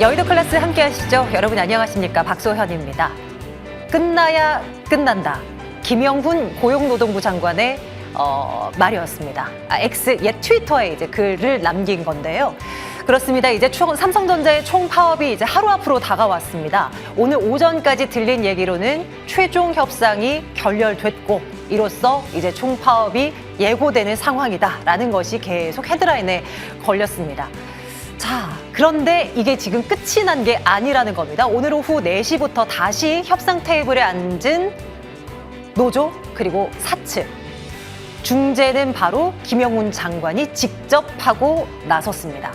여의도 클래스 함께 하시죠. 여러분 안녕하십니까? 박소현입니다. 끝나야 끝난다. 김영훈 고용노동부 장관의 말이었습니다. X 옛 트위터에 이제 글을 남긴 건데요. 그렇습니다. 이제 삼성전자의 총파업이 이제 하루 앞으로 다가왔습니다. 오늘 오전까지 들린 얘기로는 최종 협상이 결렬됐고 이로써 이제 총파업이 예고되는 상황이다라는 것이 계속 헤드라인에 걸렸습니다. 자, 그런데 이게 지금 끝이 난 게 아니라는 겁니다. 오늘 오후 4시부터 다시 협상 테이블에 앉은 노조 그리고 사측. 중재는 바로 김영훈 장관이 직접 하고 나섰습니다.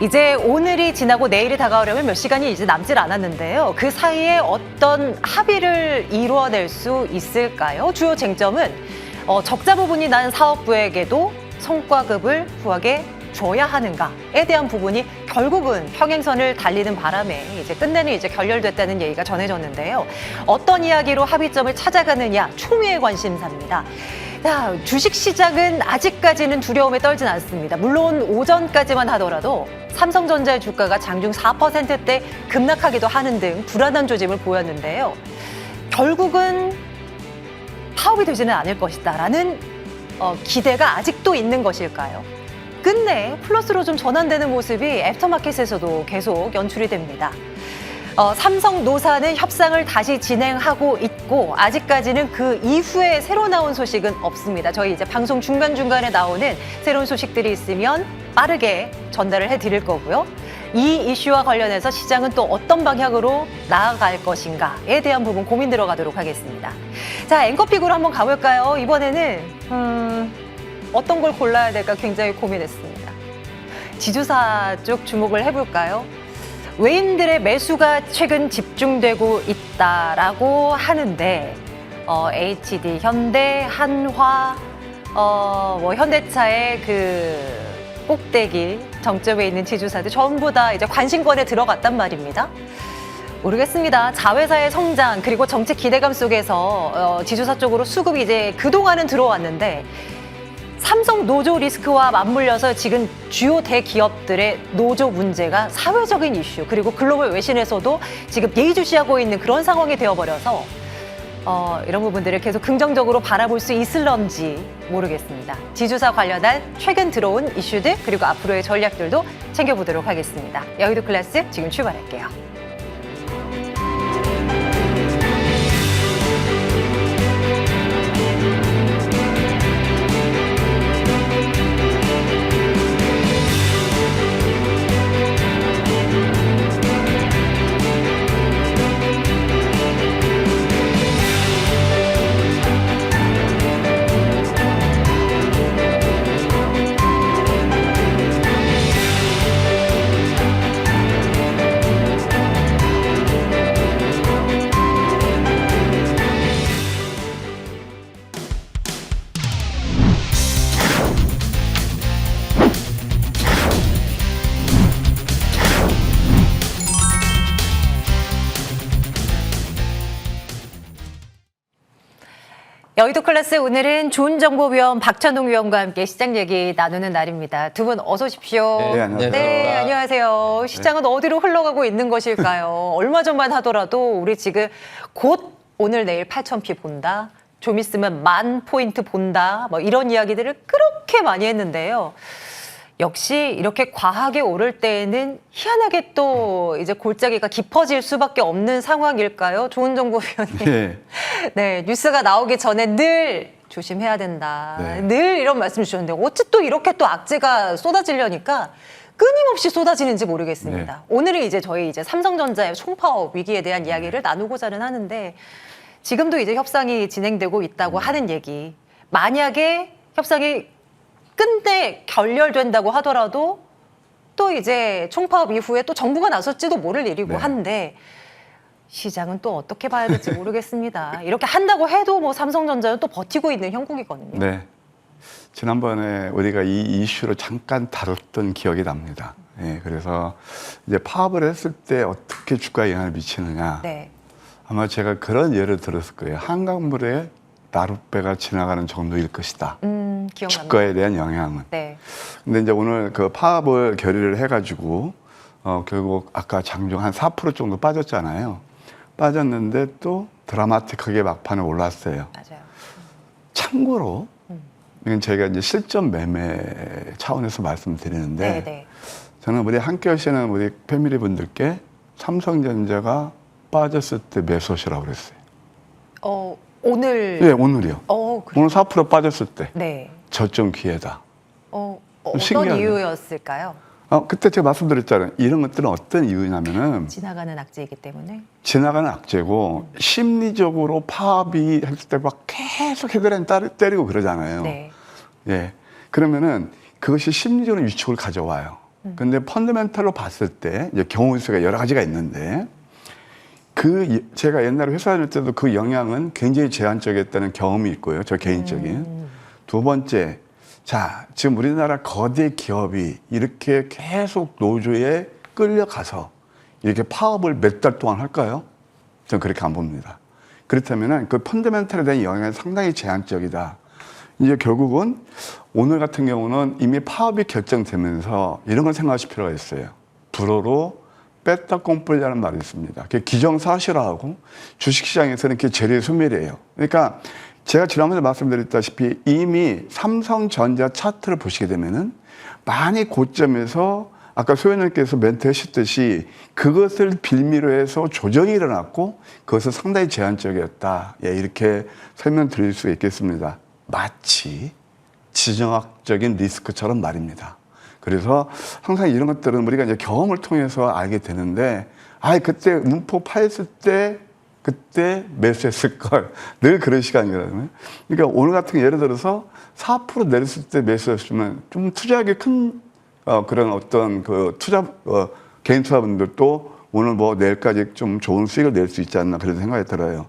이제 오늘이 지나고 내일이 다가오려면 몇 시간이 이제 남질 않았는데요. 그 사이에 어떤 합의를 이루어낼 수 있을까요? 주요 쟁점은 적자 부분이 난 사업부에게도 성과급을 후하게 줘야 하는가에 대한 부분이 결국은 평행선을 달리는 바람에 이제 끝내는 이제 결렬됐다는 얘기가 전해졌는데요. 어떤 이야기로 합의점을 찾아가느냐 초미의 관심사입니다. 자, 주식시장은 아직까지는 두려움에 떨진 않습니다. 물론 오전까지만 하더라도 삼성전자의 주가가 장중 4%대 급락하기도 하는 등 불안한 조짐을 보였는데요. 결국은 파업이 되지는 않을 것이다라는 기대가 아직도 있는 것일까요? 끝내 플러스로 좀 전환되는 모습이 애프터마켓에서도 계속 연출이 됩니다. 삼성노사는 협상을 다시 진행하고 있고 아직까지는 그 이후에 새로 나온 소식은 없습니다. 저희 이제 방송 중간중간에 나오는 새로운 소식들이 있으면 빠르게 전달을 해드릴 거고요. 이 이슈와 관련해서 시장은 또 어떤 방향으로 나아갈 것인가에 대한 부분 고민 들어가도록 하겠습니다. 자, 앵커픽으로 한번 가볼까요? 이번에는 어떤 걸 골라야 될까 굉장히 고민했습니다. 지주사 쪽 주목을 해볼까요? 외인들의 매수가 최근 집중되고 있다라고 하는데 HD, 현대, 한화, 현대차의 그 꼭대기 정점에 있는 지주사들 전부 다 이제 관심권에 들어갔단 말입니다. 모르겠습니다. 자회사의 성장 그리고 정책 기대감 속에서 지주사 쪽으로 수급이 이제 그동안은 들어왔는데 삼성 노조 리스크와 맞물려서 지금 주요 대기업들의 노조 문제가 사회적인 이슈 그리고 글로벌 외신에서도 지금 예의주시하고 있는 그런 상황이 되어버려서 이런 부분들을 계속 긍정적으로 바라볼 수 있을런지 모르겠습니다. 지주사 관련한 최근 들어온 이슈들 그리고 앞으로의 전략들도 챙겨보도록 하겠습니다. 여의도 클래스 지금 출발할게요. 여의도 클래스 오늘은 좋은정보위원 박찬동 위원과 함께 시장 얘기 나누는 날입니다. 두 분 어서 오십시오. 네, 안녕하세요. 네, 안녕하세요. 시장은 어디로 흘러가고 있는 것일까요? 얼마 전만 하더라도 우리 지금 곧 오늘 내일 8,000피 본다. 좀 있으면 10,000포인트 본다. 뭐 이런 이야기들을 그렇게 많이 했는데요. 역시 이렇게 과하게 오를 때에는 희한하게 또 이제 골짜기가 깊어질 수밖에 없는 상황일까요? 좋은정보위원님. 네. 네, 뉴스가 나오기 전에 늘 조심해야 된다. 네. 늘 이런 말씀 주셨는데 어찌 또 이렇게 또 악재가 쏟아지려니까 끊임없이 쏟아지는지 모르겠습니다. 네. 오늘은 이제 저희 이제 삼성전자의 총파업 위기에 대한 이야기를 나누고자는 하는데 지금도 이제 협상이 진행되고 있다고 하는 얘기. 만약에 협상이 끝내 결렬된다고 하더라도 또 이제 총파업 이후에 또 정부가 나설지도 모를 일이고 네. 한데 시장은 또 어떻게 봐야 될지 모르겠습니다. 이렇게 한다고 해도 뭐 삼성전자는 또 버티고 있는 형국이거든요. 네. 지난번에 우리가 이 이슈로 잠깐 다뤘던 기억이 납니다. 예, 그래서 이제 파업을 했을 때 어떻게 주가에 영향을 미치느냐. 네. 아마 제가 그런 예를 들었을 거예요. 한강물에 나룻배가 지나가는 정도일 것이다. 기억납니다. 주가에 대한 영향은. 네. 근데 이제 오늘 그 파업을 결의를 해가지고 결국 아까 장중 한 4% 정도 빠졌잖아요. 빠졌는데 또 드라마틱하게 막판에 올랐어요. 맞아요. 참고로 이건 제가 이제 실전 매매 차원에서 말씀드리는데 네. 저는 우리 함께 하시는 우리 패밀리 분들께 삼성전자가 빠졌을 때 매수하시라고 그랬어요. 오늘. 네, 오늘이요. 그래. 오늘 4% 빠졌을 때 네. 저점 기회다. 어떤 신기하네. 이유였을까요? 그때 제가 말씀드렸잖아요. 이런 것들은 어떤 이유냐면은 지나가는 악재이기 때문에. 지나가는 악재고 심리적으로 파업이 했을 때 막 계속 헤드라인 때리고 그러잖아요. 네. 예. 그러면은 그것이 심리적으로 위축을 가져와요. 근데 펀더멘털로 봤을 때 이제 경우 수가 여러 가지가 있는데 제가 옛날에 회사 다닐 때도 그 영향은 굉장히 제한적이었다는 경험이 있고요. 저 개인적인. 두 번째, 자, 지금 우리나라 거대 기업이 이렇게 계속 노조에 끌려가서 이렇게 파업을 몇 달 동안 할까요? 저는 그렇게 안 봅니다. 그렇다면 그 펀더멘털에 대한 영향이 상당히 제한적이다. 이제 결국은 오늘 같은 경우는 이미 파업이 결정되면서 이런 걸 생각하실 필요가 있어요. 불어로 뺐다 꼼뿔이라는 말이 있습니다. 그게 기정사실화하고 주식시장에서는 그게 재료의 소멸이에요. 그러니까 제가 지난번에 말씀드렸다시피 이미 삼성전자 차트를 보시게 되면은 많이 고점에서 아까 소연님께서 멘트 하셨듯이 그것을 빌미로 해서 조정이 일어났고 그것은 상당히 제한적이었다. 예, 이렇게 설명드릴 수 있겠습니다. 마치 지정학적인 리스크처럼 말입니다. 그래서 항상 이런 것들은 우리가 이제 경험을 통해서 알게 되는데, 그때 문포 파였을 때 그때 매수했을 걸. 늘 그런 시간이거든요. 그러니까 오늘 같은 예를 들어서 4% 내렸을 때 매수했으면 좀 투자하기 큰 그런 어떤 그 개인 투자분들도 오늘 뭐 내일까지 좀 좋은 수익을 낼 수 있지 않나 그런 생각이 들어요.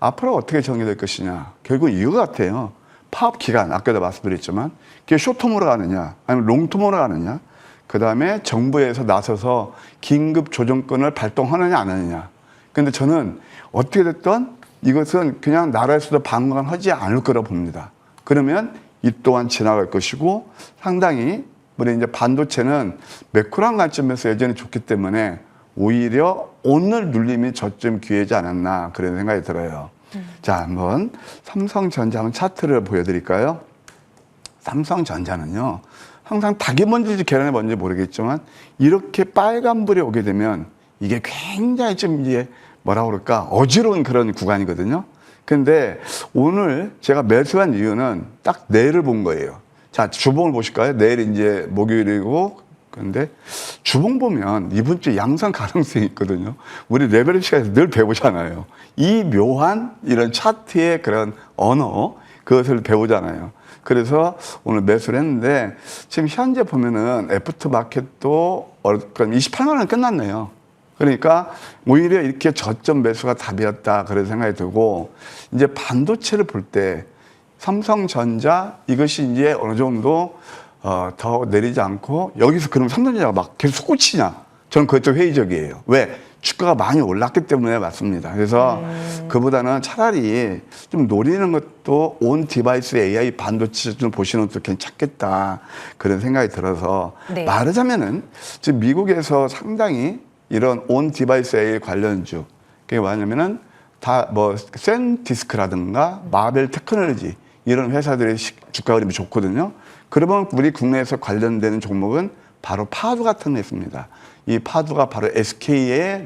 앞으로 어떻게 정리될 것이냐. 결국 이거 같아요. 파업 기간, 아까도 말씀드렸지만, 그게 쇼텀으로 가느냐, 아니면 롱텀으로 가느냐, 그 다음에 정부에서 나서서 긴급 조정권을 발동하느냐, 안 하느냐. 근데 저는 어떻게 됐든 이것은 그냥 나라에서도 방관하지 않을 거라고 봅니다. 그러면 이 또한 지나갈 것이고, 상당히, 우리 이제 반도체는 매크로한 관점에서 여전히 좋기 때문에 오히려 오늘 눌림이 저점 기회지 않았나, 그런 생각이 들어요. 자, 한번 삼성전자 한번 차트를 보여드릴까요? 삼성전자는요, 항상 닭이 먼저인지 계란이 먼저인지 모르겠지만 이렇게 빨간불이 오게 되면 이게 굉장히 좀 이제 뭐라 그럴까 어지러운 그런 구간이거든요. 근데 오늘 제가 매수한 이유는 딱 내일을 본 거예요. 자, 주봉을 보실까요? 내일 이제 목요일이고, 근데 주봉 보면 이번 주 양상 가능성이 있거든요. 우리 레벨업 시간에서 늘 배우잖아요. 이 묘한 이런 차트의 그런 언어, 그것을 배우잖아요. 그래서 오늘 매수를 했는데 지금 현재 보면은 애프터 마켓도 28만 원 끝났네요. 그러니까 오히려 이렇게 저점 매수가 답이었다 그런 생각이 들고, 이제 반도체를 볼 때 삼성전자 이것이 이제 어느 정도 더 내리지 않고 여기서 그럼 삼성전자가 막 계속 솟구치냐? 저는 그것도 회의적이에요. 왜? 주가가 많이 올랐기 때문에 맞습니다. 그래서 그보다는 차라리 좀 노리는 것도 온 디바이스 AI 반도체 좀 보시는 것도 괜찮겠다 그런 생각이 들어서, 네. 말하자면은 지금 미국에서 상당히 이런 온 디바이스 AI 관련주, 그게 뭐냐면은 다 뭐 샌디스크라든가 마벨 테크놀로지 이런 회사들의 주가 흐름이 좋거든요. 그러면 우리 국내에서 관련되는 종목은 바로 파두 같은 게 있습니다. 이 파두가 바로 SK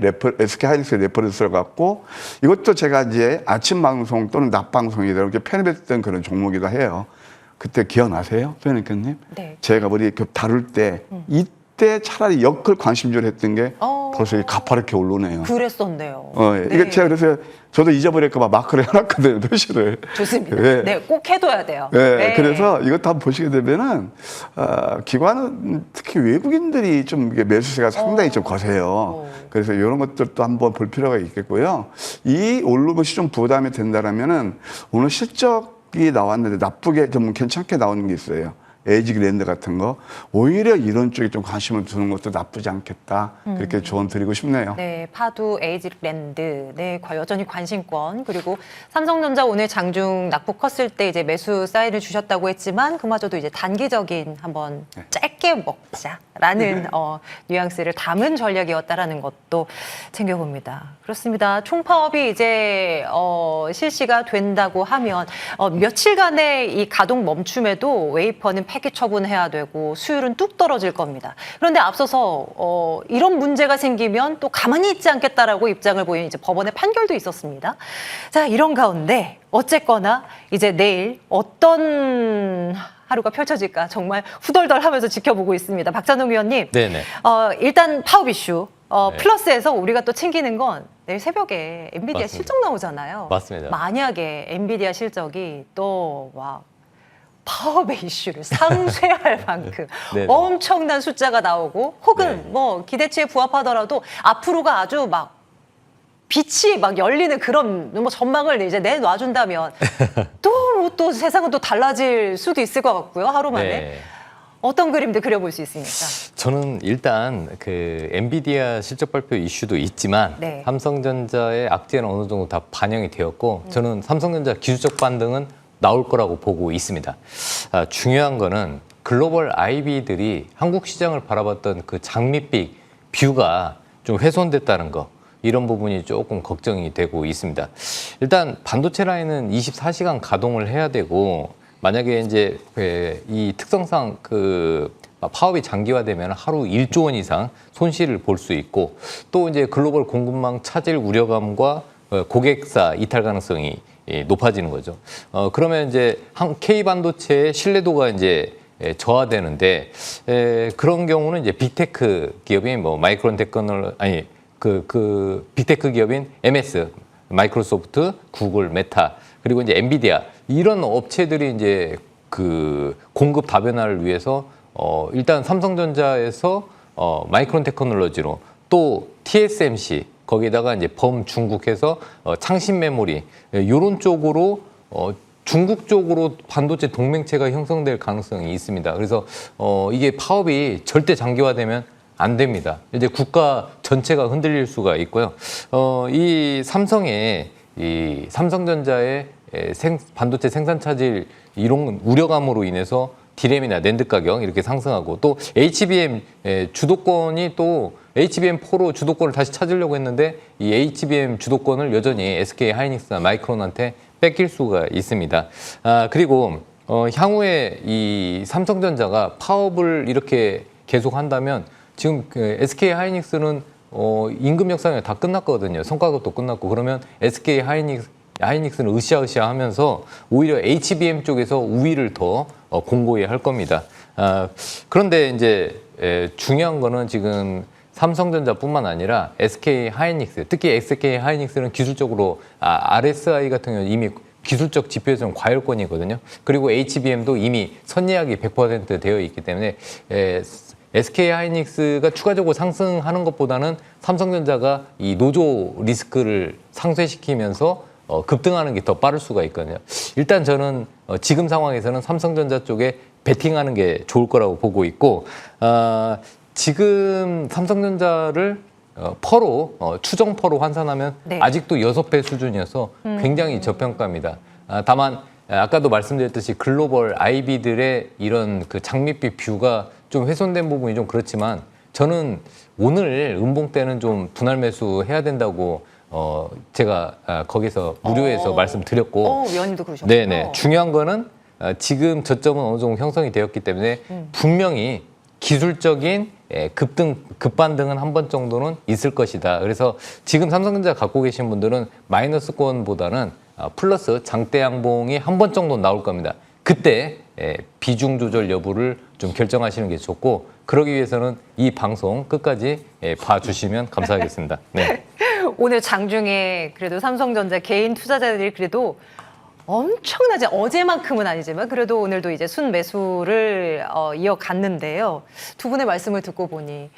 하이닉스의 레퍼런스를 갖고, 이것도 제가 이제 아침 방송 또는 낮 방송이다 이렇게 편입했던 그런 종목이기도 해요. 그때 기억나세요? 소연님께님? 네. 제가 우리 다룰 때 이때 차라리 역을 관심주로 했던 게 벌써 가파르게 오르네요. 그랬었네요. 네. 이게 제가 그래서 저도 잊어버릴까봐 마크를 해놨거든요, 표시를. 좋습니다. 네. 네, 꼭 해둬야 돼요. 네, 네. 그래서 이것도 한번 보시게 되면은, 기관은 특히 외국인들이 좀 이게 매수세가 상당히 좀 거세요. 그래서 이런 것들도 한번 볼 필요가 있겠고요. 이 오르는 것이 좀 부담이 된다라면은 오늘 실적이 나왔는데 나쁘게 좀 괜찮게 나오는 게 있어요. 에이지랜드 같은 거 오히려 이런 쪽에 좀 관심을 두는 것도 나쁘지 않겠다. 그렇게 조언 드리고 싶네요. 네, 파두 에이지랜드, 네, 여전히 관심권. 그리고 삼성전자 오늘 장중 낙폭 컸을 때 이제 매수 사인을 주셨다고 했지만 그마저도 이제 단기적인 한번 짧게 먹자라는 뉘앙스를 담은 전략이었다라는 것도 챙겨봅니다. 그렇습니다. 총파업이 이제 실시가 된다고 하면 며칠간의 이 가동 멈춤에도 웨이퍼는 폐기 처분해야 되고 수율은 뚝 떨어질 겁니다. 그런데 앞서서 이런 문제가 생기면 또 가만히 있지 않겠다라고 입장을 보인 이제 법원의 판결도 있었습니다. 자, 이런 가운데 어쨌거나 이제 내일 어떤 하루가 펼쳐질까 정말 후덜덜하면서 지켜보고 있습니다. 박찬웅 위원님, 네네. 일단 파업 이슈 네. 플러스에서 우리가 또 챙기는 건 내일 새벽에 엔비디아 맞습니다. 실적 나오잖아요. 맞습니다. 만약에 엔비디아 실적이 또 막 파업의 이슈를 상쇄할 만큼 네네. 엄청난 숫자가 나오고 혹은 네. 뭐 기대치에 부합하더라도 앞으로가 아주 막 빛이 막 열리는 그런 뭐 전망을 이제 내놔준다면 또 세상은 또 달라질 수도 있을 것 같고요. 하루 만에. 네. 어떤 그림도 그려볼 수 있습니까? 저는 일단 그 엔비디아 실적 발표 이슈도 있지만 네. 삼성전자의 악재는 어느 정도 다 반영이 되었고 저는 삼성전자 기술적 반등은 나올 거라고 보고 있습니다. 중요한 거는 글로벌 IB들이 한국 시장을 바라봤던 그 장밋빛 뷰가 좀 훼손됐다는 거. 이런 부분이 조금 걱정이 되고 있습니다. 일단 반도체 라인은 24시간 가동을 해야 되고 만약에 이제 이 특성상 그 파업이 장기화되면 하루 1조 원 이상 손실을 볼 수 있고 또 이제 글로벌 공급망 차질 우려감과 고객사 이탈 가능성이 높아지는 거죠. 그러면 이제 K 반도체의 신뢰도가 이제 저하되는데 그런 경우는 이제 빅테크 기업인 뭐 마이크론 테크놀 아니 그 빅테크 기업인 MS, 마이크로소프트, 구글, 메타 그리고 이제 엔비디아 이런 업체들이 이제 그 공급 다변화를 위해서 일단 삼성전자에서 마이크론 테크놀로지로 또 TSMC 거기다가 이제 범중국해서 창신 메모리 이런 쪽으로 중국 쪽으로 반도체 동맹체가 형성될 가능성이 있습니다. 그래서 이게 파업이 절대 장기화되면 안 됩니다. 이제 국가 전체가 흔들릴 수가 있고요. 이 삼성전자의 반도체 생산 차질 이런 우려감으로 인해서 디램이나 낸드 가격 이렇게 상승하고 또 HBM 주도권이 또 HBM4로 주도권을 다시 찾으려고 했는데 이 HBM 주도권을 여전히 SK 하이닉스나 마이크론한테 뺏길 수가 있습니다. 그리고 향후에 이 삼성전자가 파업을 이렇게 계속한다면 지금 SK 하이닉스는 임금 협상이 다 끝났거든요. 성과급도 끝났고 그러면 SK 하이닉스는 으쌰으쌰 하면서 오히려 HBM 쪽에서 우위를 더 공고히 할 겁니다. 그런데 이제 중요한 거는 지금 삼성전자뿐만 아니라 SK 하이닉스, 특히 SK 하이닉스는 기술적으로 RSI 같은 경우는 이미 기술적 지표에서는 과열권이거든요. 그리고 HBM도 이미 선예약이 100% 되어 있기 때문에 SK 하이닉스가 추가적으로 상승하는 것보다는 삼성전자가 이 노조 리스크를 상쇄시키면서 급등하는 게 더 빠를 수가 있거든요. 일단 저는 지금 상황에서는 삼성전자 쪽에 베팅하는 게 좋을 거라고 보고 있고 지금 삼성전자를 퍼로 추정 퍼로 환산하면 네. 아직도 6배 수준이어서 굉장히 저평가입니다. 다만 아까도 말씀드렸듯이 글로벌 IB들의 이런 그 장밋빛 뷰가 좀 훼손된 부분이 좀 그렇지만 저는 오늘 음봉 때는 좀 분할 매수 해야 된다고 제가 거기서 무료에서 말씀드렸고 위원님도 그러셨군요. 네네 중요한 거는 지금 저점은 어느 정도 형성이 되었기 때문에 분명히 기술적인 급반등은 한 번 정도는 있을 것이다. 그래서 지금 삼성전자 갖고 계신 분들은 마이너스권보다는 플러스 장대 양봉이 한 번 정도 나올 겁니다. 그때 비중 조절 여부를 좀 결정하시는 게 좋고 그러기 위해서는 이 방송 끝까지 봐주시면 감사하겠습니다. 네. 오늘 장중에 그래도 삼성전자 개인 투자자들이 그래도 엄청나지 어제만큼은 아니지만 그래도 오늘도 이제 순매수를 이어갔는데요. 두 분의 말씀을 듣고 보니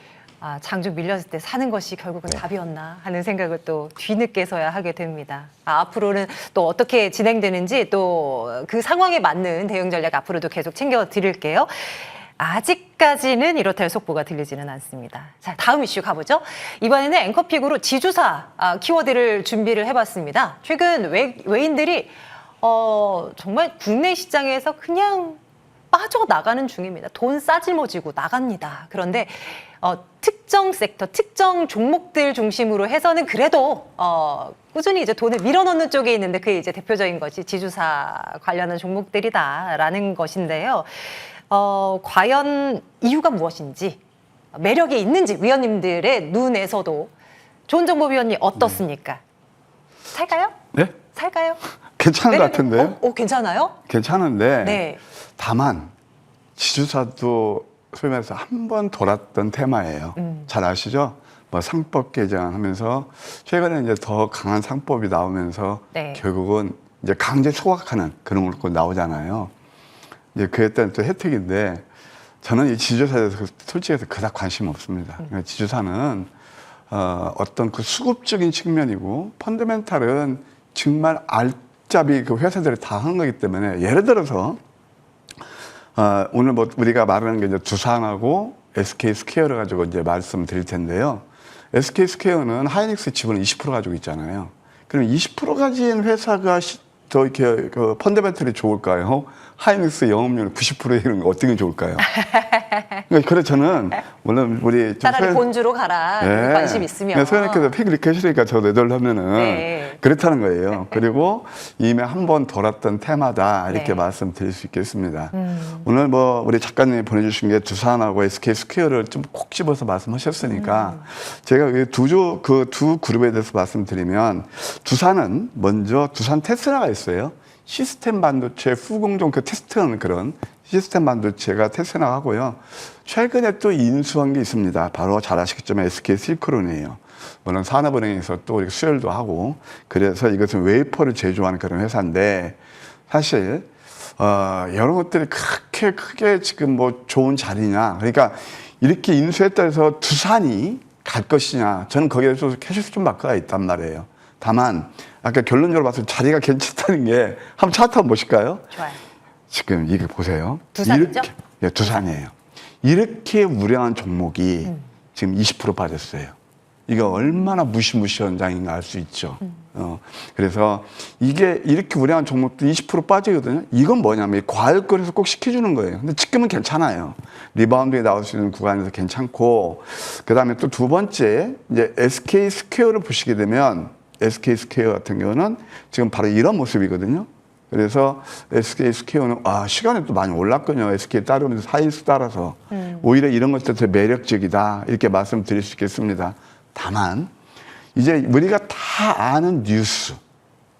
장중 밀렸을 때 사는 것이 결국은 네. 답이었나 하는 생각을 또 뒤늦게서야 하게 됩니다. 앞으로는 또 어떻게 진행되는지 또 그 상황에 맞는 대응 전략 앞으로도 계속 챙겨 드릴게요. 아직까지는 이렇다 할 속보가 들리지는 않습니다. 자, 다음 이슈 가보죠. 이번에는 앵커픽으로 지주사 키워드를 준비를 해봤습니다. 최근 외인들이 정말 국내 시장에서 그냥 빠져나가는 중입니다. 돈 싸질머지고 나갑니다. 그런데 특정 섹터, 특정 종목들 중심으로 해서는 그래도 꾸준히 이제 돈을 밀어넣는 쪽에 있는데 그게 이제 대표적인 것이 지주사 관련한 종목들이다라는 것인데요. 과연 이유가 무엇인지 매력이 있는지 위원님들의 눈에서도 조은정보위원님 어떻습니까? 살까요? 네? 살까요? 괜찮은 것 매력이- 같은데요? 괜찮아요? 괜찮은데 네. 다만 지주사도 소위 말해서 한 번 돌았던 테마예요. 잘 아시죠? 뭐 상법 개정하면서 최근에 이제 더 강한 상법이 나오면서 네. 결국은 이제 강제 소각하는 그런 거 나오잖아요. 이제 그에 따른 또 혜택인데 저는 이 지주사에 대해서 솔직히 해서 그닥 관심 없습니다. 그러니까 지주사는 어떤 그 수급적인 측면이고 펀더멘탈은 정말 알짜비 그 회사들이 다 하는 거기 때문에 예를 들어서 오늘 뭐 우리가 말하는 게 이제 두산하고 SK 스퀘어를 가지고 이제 말씀드릴 텐데요. SK 스퀘어는 하이닉스 지분을 20% 가지고 있잖아요. 그럼 20% 가진 회사가 더 이렇게 그 펀더멘털이 좋을까요? 하이닉스 영업률 90% 이런 거 어떻게 좋을까요? 그러니까 그래서 저는 물론 우리 좀 차라리 본주로 가라. 관심 있으면. 소연님께서 픽 이렇게 하시니까 저도 내덜하면은 네. 그렇다는 거예요. 그리고 이미 한 번 돌았던 테마다 이렇게 네. 말씀드릴 수 있겠습니다. 오늘 뭐 우리 작가님이 보내주신 게 두산하고 SK 스퀘어를 좀 콕 집어서 말씀하셨으니까 제가 그 두 그룹에 대해서 말씀드리면 두산은 먼저 두산 테슬라가 있어요. 시스템 반도체 후공정 그 테스트하는 그런 시스템 반도체가 테슬라 하고요. 최근에 또 인수한 게 있습니다. 바로 잘 아시겠지만 SK 실크론이에요. 물론 산업은행에서 또 이렇게 수혈도 하고 그래서 이것은 웨이퍼를 제조하는 그런 회사인데 사실 여러 것들이 그렇게 크게 지금 뭐 좋은 자리냐 그러니까 이렇게 인수했다 해서 두산이 갈 것이냐 저는 거기에 대해서 캐시 좀 마크가 있단 말이에요. 다만 아까 결론적으로 봤을 때 자리가 괜찮다는 게 한번 차트 한번 보실까요? 좋아요. 지금 이게 보세요. 두산이죠? 예, 두산이에요. 이렇게 우량한 종목이 지금 20% 빠졌어요. 이게 얼마나 무시무시한 장인가 알 수 있죠. 그래서 이게 이렇게 우량한 종목도 20% 빠지거든요. 이건 뭐냐면 과열권에서 꼭 시켜주는 거예요. 근데 지금은 괜찮아요. 리바운드에 나올 수 있는 구간에서 괜찮고, 그 다음에 또 두 번째, 이제 SK 스퀘어를 보시게 되면 SK 스퀘어 같은 경우는 지금 바로 이런 모습이거든요. 그래서 SK 스퀘어는 시간이 또 많이 올랐거든요. SK 따르면서 하이닉스 따라서 오히려 이런 것들이 더 매력적이다 이렇게 말씀드릴 수 있겠습니다. 다만 이제 우리가 다 아는 뉴스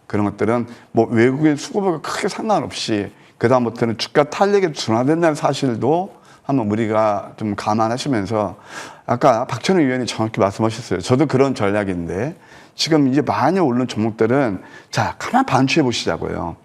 그런 것들은 뭐 외국인 수급과 크게 상관없이 그 다음부터는 주가 탄력에 둔화된다는 사실도 한번 우리가 좀 감안하시면서 아까 박찬호 위원이 정확히 말씀하셨어요. 저도 그런 전략인데 지금 이제 많이 오른 종목들은 자 가만 반추해 보시자고요.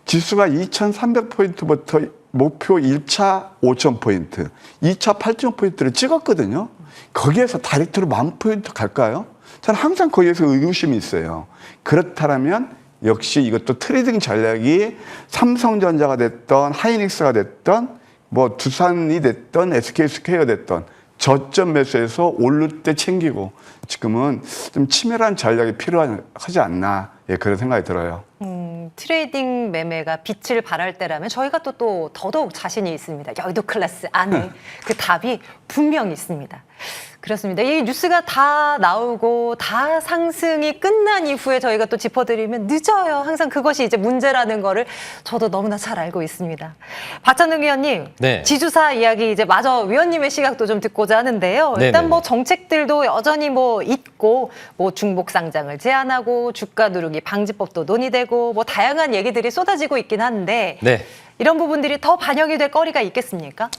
지수가 2,300포인트부터 목표 1차 5,000포인트, 2차 8,000포인트를 찍었거든요. 거기에서 다이렉트로 10,000포인트 갈까요? 저는 항상 거기에서 의구심이 있어요. 그렇다면 역시 이것도 트레이딩 전략이 삼성전자가 됐던 하이닉스가 됐던 뭐 두산이 됐던 SK 스퀘어가 됐던 저점 매수에서 오를 때 챙기고 지금은 좀 치밀한 전략이 필요하지 않나 그런 생각이 들어요. 트레이딩 매매가 빛을 발할 때라면 저희가 또 더더욱 자신이 있습니다. 여의도 클래스 안에 그 답이 분명히 있습니다. 그렇습니다. 이 뉴스가 다 나오고 다 상승이 끝난 이후에 저희가 또 짚어드리면 늦어요. 항상 그것이 이제 문제라는 거를 저도 너무나 잘 알고 있습니다. 박찬웅 위원님, 네. 지주사 이야기 이제 마저 위원님의 시각도 좀 듣고자 하는데요. 일단 네네네. 뭐 정책들도 여전히 뭐 있고 뭐 중복 상장을 제한하고 주가 누르기 방지법도 논의되고 뭐 다양한 얘기들이 쏟아지고 있긴 한데 네. 이런 부분들이 더 반영이 될 거리가 있겠습니까?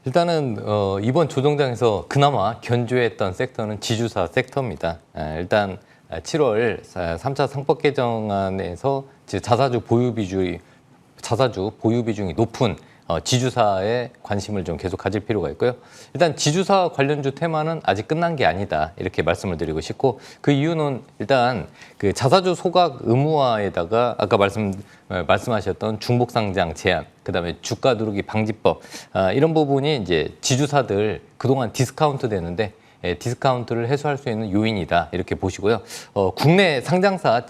일단은 이번 조정장에서 그나마 견조했던 섹터는 지주사 섹터입니다. 일단 7월 3차 상법 개정안에서 자사주 보유 비중이 높은 지주사에 관심을 좀 계속 가질 필요가 있고요. 일단 지주사 관련주 테마는 아직 끝난 게 아니다 이렇게 말씀을 드리고 싶고, 그 이유는 일단 그 자사주 소각 의무화에다가 아까 말씀하셨던 중복상장 제한, 그다음에 주가 누르기 방지법, 이런 부분이 이제 지주사들 그동안 디스카운트 되는데 디스카운트를 해소할 수 있는 요인이다 이렇게 보시고요. 국내 상장사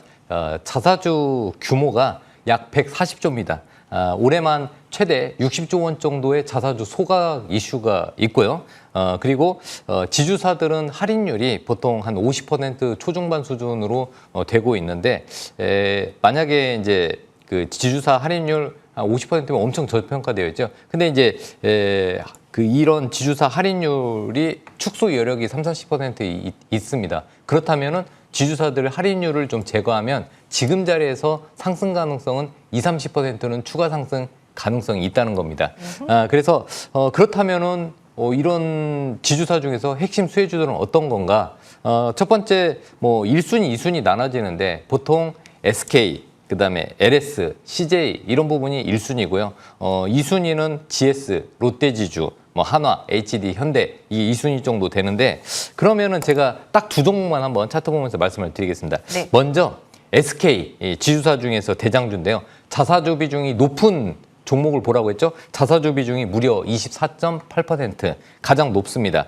자사주 규모가 약 140조입니다. 올해만 최대 60조 원 정도의 자사주 소각 이슈가 있고요. 그리고 지주사들은 할인율이 보통 한 50% 초중반 수준으로 되고 있는데, 만약에 이제 그 지주사 할인율 50%면 엄청 저평가되어 있죠. 근데 이제 그 이런 지주사 할인율이 축소 여력이 30-40% 있습니다. 그렇다면은 지주사들 할인율을 좀 제거하면 지금 자리에서 상승 가능성은 20-30%는 추가 상승 가능성이 있다는 겁니다. 그래서 그렇다면은 이런 지주사 중에서 핵심 수혜주들은 어떤 건가? 첫 번째 뭐 1순위, 2순위 나눠지는데 보통 SK, 그다음에 LS, CJ 이런 부분이 1순위고요. 2순위는 GS, 롯데지주, 뭐 한화, HD, 현대 이 2순위 정도 되는데, 그러면은 제가 딱 두 종목만 한번 차트 보면서 말씀을 드리겠습니다. 네. 먼저 SK 이 지주사 중에서 대장주인데요. 자사주 비중이 높은 종목을 보라고 했죠. 자사주 비중이 무려 24.8% 가장 높습니다.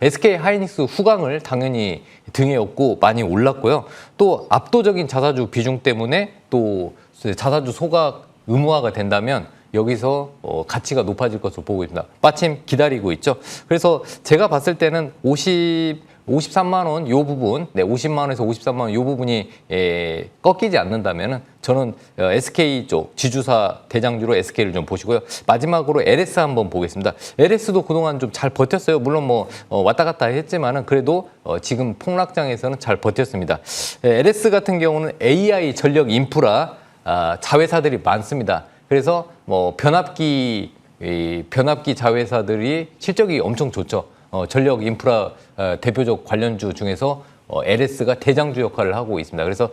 SK 하이닉스 후광을 당연히 등에 업고 많이 올랐고요. 또 압도적인 자사주 비중 때문에 또 자사주 소각 의무화가 된다면 여기서 가치가 높아질 것으로 보고 있습니다. 마침 기다리고 있죠. 그래서 제가 봤을 때는 53만 원 요 부분, 50만 원에서 53만 원 요 부분이 꺾이지 않는다면은 저는 SK 쪽 지주사 대장주로 SK를 좀 보시고요. 마지막으로 LS 한번 보겠습니다. LS도 그동안 좀 잘 버텼어요. 물론 뭐 왔다 갔다 했지만은 그래도 지금 폭락장에서는 잘 버텼습니다. LS 같은 경우는 AI 전력 인프라 자회사들이 많습니다. 그래서 뭐 변압기 자회사들이 실적이 엄청 좋죠. 전력 인프라 대표적 관련주 중에서 LS가 대장주 역할을 하고 있습니다. 그래서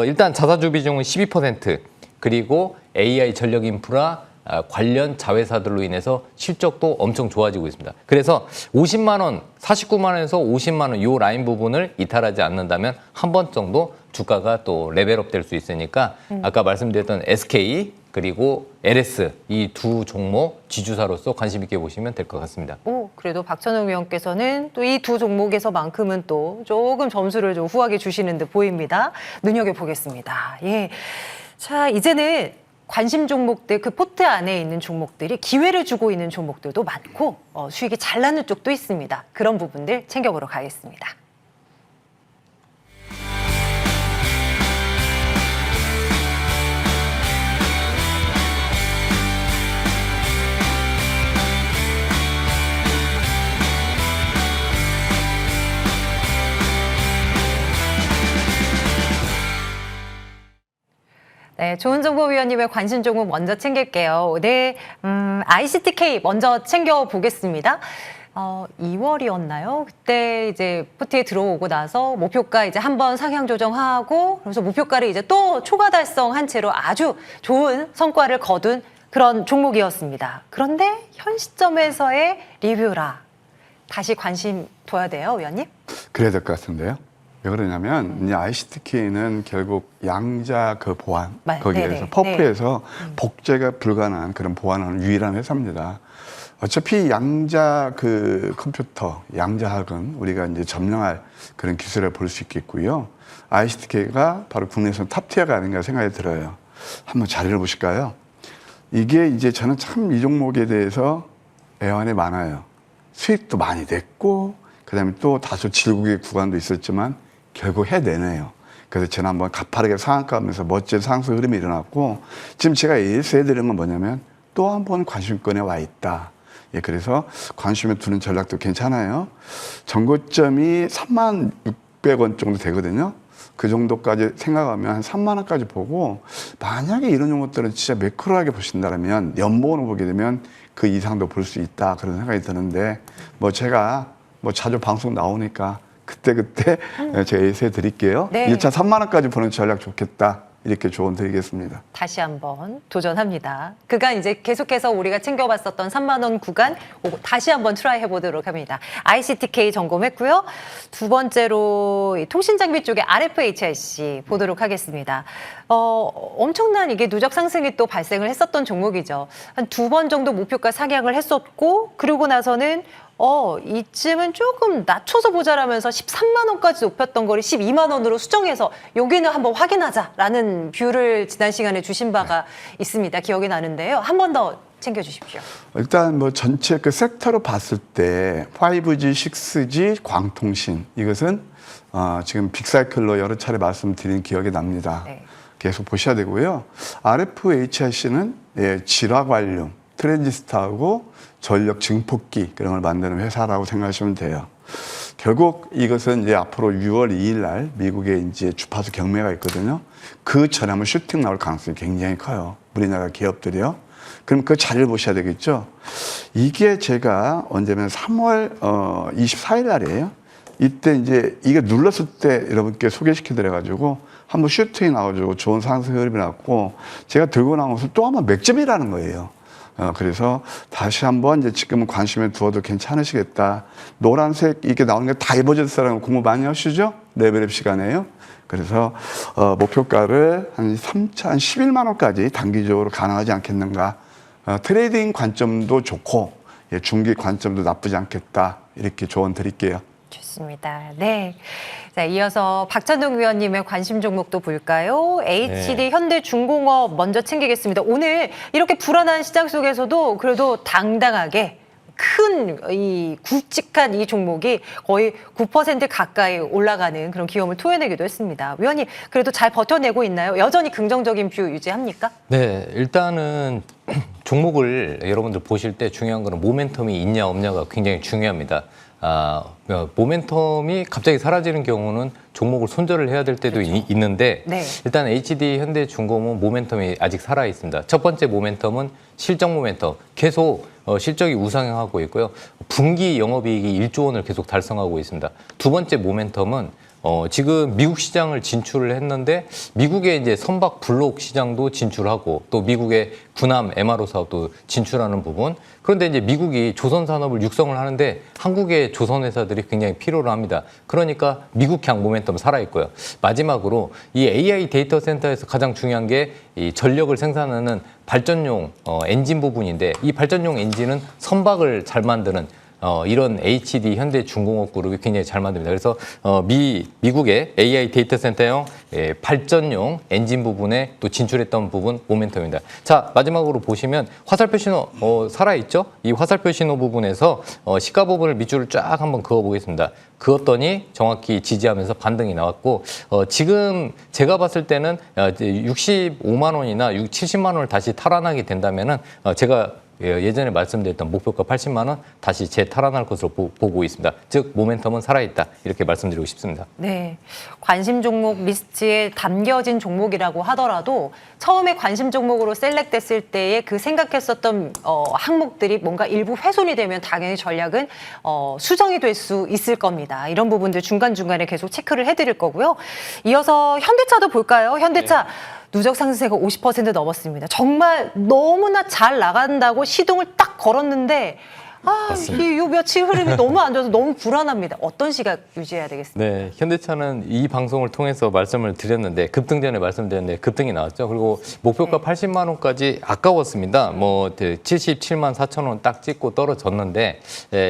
일단 자사주 비중은 12%, 그리고 AI 전력 인프라 관련 자회사들로 인해서 실적도 엄청 좋아지고 있습니다. 그래서 50만 원, 49만 원에서 50만 원 이 라인 부분을 이탈하지 않는다면 한 번 정도 주가가 또 레벨업 될 수 있으니까 아까 말씀드렸던 SK 그리고 LS 이 두 종목 지주사로서 관심 있게 보시면 될 것 같습니다. 그래도 박찬욱 위원께서는 또 이 두 종목에서만큼은 또 조금 점수를 좀 후하게 주시는 듯 보입니다. 눈여겨보겠습니다. 예. 자, 이제는 관심 종목들, 그 포트 안에 있는 종목들이 기회를 주고 있는 종목들도 많고 수익이 잘 나는 쪽도 있습니다. 그런 부분들 챙겨보러 가겠습니다. 네, 조은정보위원님의 관심 종목 먼저 챙길게요. 네, ICTK 먼저 챙겨보겠습니다. 2월이었나요? 그때 이제 포트에 들어오고 나서 목표가 이제 한번 상향 조정하고, 그래서 목표가를 이제 또 초과 달성한 채로 아주 좋은 성과를 거둔 그런 종목이었습니다. 그런데 현 시점에서의 리뷰라 다시 관심 둬야 돼요, 위원님? 그래야 될 것 같은데요. 왜 그러냐면 이제 ICTK는 결국 양자 그 보안 거기에서 퍼프에서 복제가 불가능한 그런 보안하는 유일한 회사입니다. 어차피 양자 그 컴퓨터, 양자학은 우리가 이제 점령할 그런 기술을 볼 수 있겠고요. ICTK가 바로 국내에서 탑티어가 아닌가 생각이 들어요. 한번 자료를 보실까요? 이게 이제 저는 참 이 종목에 대해서 애환이 많아요. 수익도 많이 냈고, 그다음에 또 다소 질국의 구간도 있었지만 결국 해내네요. 그래서 지난번 가파르게 상한가하면서 멋진 상승 흐름이 일어났고, 지금 제가 예시해드린 건 뭐냐면 또 한 번 관심권에 와 있다. 예, 그래서 관심을 두는 전략도 괜찮아요. 전고점이 36,600원 정도 되거든요. 그 정도까지 생각하면 한 3만 원까지 보고, 만약에 이런 종목들은 진짜 매크로하게 보신다면 연봉으로 보게 되면 그 이상도 볼 수 있다, 그런 생각이 드는데, 뭐 제가 뭐 자주 방송 나오니까 그때 제가 예시해 드릴게요. 네. 1차 3만 원까지 보는 전략 좋겠다. 이렇게 조언 드리겠습니다. 다시 한번 도전합니다. 그간 이제 계속해서 우리가 챙겨봤었던 3만 원 구간 다시 한번 트라이 해보도록 합니다. ICTK 점검했고요. 두 번째로 이 통신장비 쪽에 RFHIC 보도록 하겠습니다. 엄청난 이게 누적 상승이 또 발생을 했었던 종목이죠. 한 두 번 정도 목표가 상향을 했었고 그러고 나서는 이쯤은 조금 낮춰서 보자라면서 13만 원까지 높였던 거를 12만 원으로 수정해서 여기는 한번 확인하자라는 뷰를 지난 시간에 주신 바가 있습니다. 기억이 나는데요. 한 번 더 챙겨주십시오. 일단 뭐 전체 그 섹터로 봤을 때 5G, 6G, 광통신 이것은 지금 빅사이클로 여러 차례 말씀드린 기억이 납니다. 네. 계속 보셔야 되고요. RFHIC는 질화관륨, 트랜지스터하고 전력 증폭기 그런 걸 만드는 회사라고 생각하시면 돼요. 결국 이것은 이제 앞으로 6월 2일 날 미국에 이제 주파수 경매가 있거든요. 그 전에 한번 슈팅 나올 가능성이 굉장히 커요. 우리나라 기업들이요. 그럼 그 자료를 보셔야 되겠죠. 이게 제가 언제면 3월 24일 날이에요. 이때 이제 이게 눌렀을 때 여러분께 소개시켜 드려가지고 한번 슈팅이 나와가지고 좋은 상승 흐름이 났고 제가 들고 나온 것은 또 한번 맥점이라는 거예요. 그래서 다시 한번 이제 지금은 관심을 두어도 괜찮으시겠다. 노란색 이게 나오는 게 다이버전스라는 공부 많이 하시죠? 레벨업 시간에요. 그래서 목표가를 한 11만 원까지 단기적으로 가능하지 않겠는가. 트레이딩 관점도 좋고 중기 관점도 나쁘지 않겠다. 이렇게 조언 드릴게요. 좋습니다. 네. 자, 이어서 박찬동 위원님의 관심 종목도 볼까요? HD 현대중공업 먼저 챙기겠습니다. 오늘 이렇게 불안한 시장 속에서도 그래도 당당하게 큰 이 굵직한 이 종목이 거의 9% 가까이 올라가는 그런 기염을 토해내기도 했습니다. 위원님 그래도 잘 버텨내고 있나요? 여전히 긍정적인 뷰 유지합니까? 네, 일단은 종목을 여러분들 보실 때 중요한 거는 모멘텀이 있냐 없냐가 굉장히 중요합니다. 모멘텀이 갑자기 사라지는 경우는 종목을 손절을 해야 될 때도 있는데 네. 일단 HD 현대중공업은 모멘텀이 아직 살아 있습니다. 첫 번째 모멘텀은 실적 모멘텀 계속 실적이 우상향하고 있고요. 분기 영업이익이 1조 원을 계속 달성하고 있습니다. 두 번째 모멘텀은 지금 미국 시장을 진출을 했는데 미국의 이제 선박 블록 시장도 진출하고 또 미국의 군함 MRO 사업도 진출하는 부분. 그런데 이제 미국이 조선 산업을 육성을 하는데 한국의 조선 회사들이 굉장히 필요로 합니다. 그러니까 미국향 모멘텀 살아 있고요. 마지막으로 이 AI 데이터 센터에서 가장 중요한 게 이 전력을 생산하는 발전용 엔진 부분인데 이 발전용 엔진은 선박을 잘 만드는 이런 HD 현대중공업 그룹이 굉장히 잘 만듭니다. 그래서 미국의 AI 데이터 센터용 발전용 엔진 부분에 또 진출했던 부분 모멘텀입니다. 자, 마지막으로 보시면 화살표 신호 살아있죠? 이 화살표 신호 부분에서 시가 부분을 밑줄을 쫙 한번 그어보겠습니다. 그었더니 정확히 지지하면서 반등이 나왔고 지금 제가 봤을 때는 65만 원이나 70만 원을 다시 탈환하게 된다면은 제가 예전에 말씀드렸던 목표가 80만 원 다시 재탈환할 것으로 보고 있습니다. 즉 모멘텀은 살아있다 이렇게 말씀드리고 싶습니다. 네, 관심 종목 리스트에 담겨진 종목이라고 하더라도 처음에 관심 종목으로 셀렉됐을 때에 그 생각했었던 항목들이 뭔가 일부 훼손이 되면 당연히 전략은 수정이 될 수 있을 겁니다. 이런 부분들 중간중간에 계속 체크를 해드릴 거고요. 이어서 현대차도 볼까요? 현대차. 네. 누적 상승세가 50% 넘었습니다. 정말 너무나 잘 나간다고 시동을 딱 걸었는데 이 며칠 흐름이 너무 안 좋아서 너무 불안합니다. 어떤 시각 유지해야 되겠습니까? 네, 현대차는 이 방송을 통해서 말씀을 드렸는데 급등 전에 말씀드렸는데 급등이 나왔죠. 그리고 목표가 80만 원까지 아까웠습니다. 뭐 77만 4천 원 딱 찍고 떨어졌는데